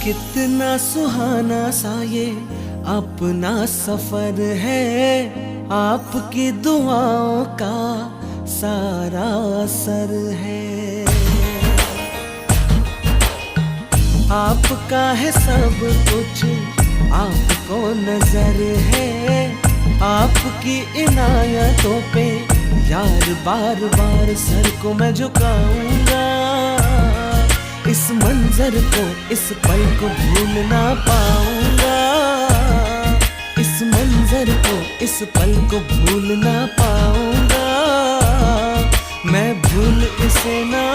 कितना सुहाना सा ये अपना सफर है, आपकी दुआओं का सारा असर है। आपका है सब कुछ, आपको नजर है, आपकी इनायतों पे यार बार बार सर को मैं झुकाऊंगा। इस मंजर को, इस पल को भूल ना पाऊंगा। इस मंजर को, इस पल को भूल ना पाऊंगा। मैं भूल इसे ना